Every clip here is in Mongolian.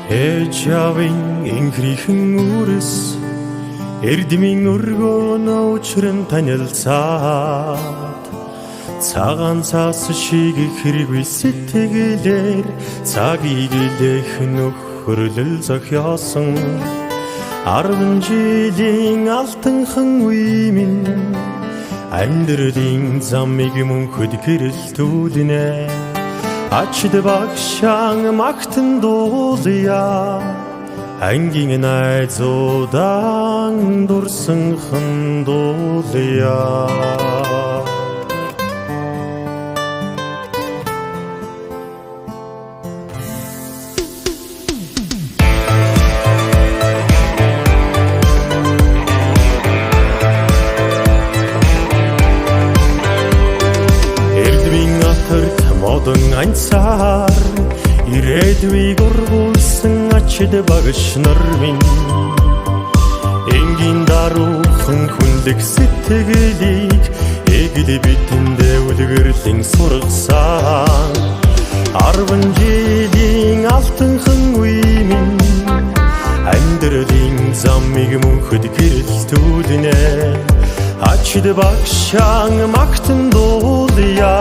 Ээж аавын инхрийхэн үрээс эрдмийн өргөнөө учран танилцаад цагаан цаас шиг хэргүй сэтгэлээр цагийг илэх нөхөрлөл зохиосон 10 жилийн алтанхан үе минь амьдралын замыг мөнхөд гэрэлтүүлнэ ачид багшаан магтан дуулъя ангийн найзуудан дурсанхан дуулъя Модон анцаар ирээдүйг ургуулсан ачид багш нар минь энгийн даруухан хүнлэг сэтгэлийг эгэл бидэндээ үлгэрлэн сургасан 10 жилийн алтанхан үе минь амьдралын замыг мөнхөд гэрэлтүүлнэ ачид багшаан магтан дуулъя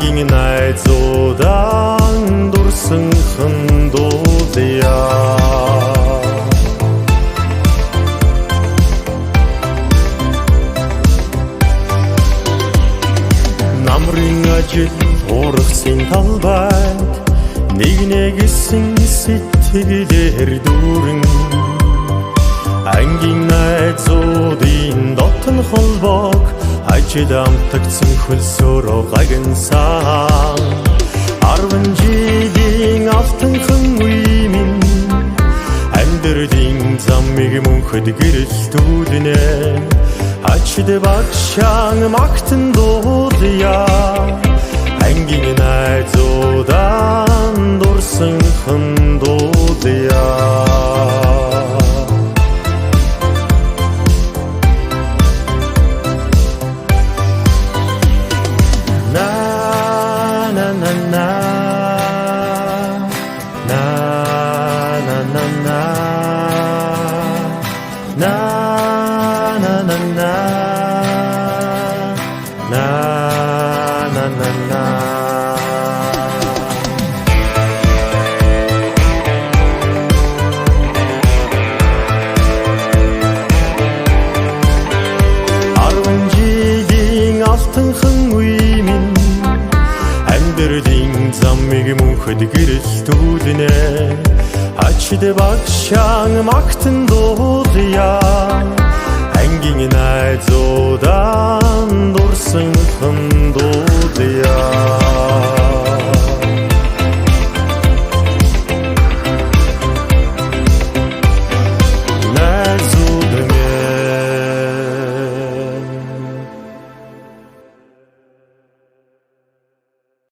ангийн найзуудан дурсанхан дуулъя намрын ажил ургасан талбайд нэгнээсэн сэтгэлээр дүүрэн ангийн найзуудын дотн холбоог ажил амтагцсан хөлсөөрөө гагнсан 10 жилийн алтанхан үе минь амьдралын замыг мөнхөд гэрэлтүүлнэ ачид багшаан магтан дуулъя ангийн найзуудан дурсанхан дуулъя замыг мөнхөд гэрэлтүүлнэ ачид багшаан магтан дуулъя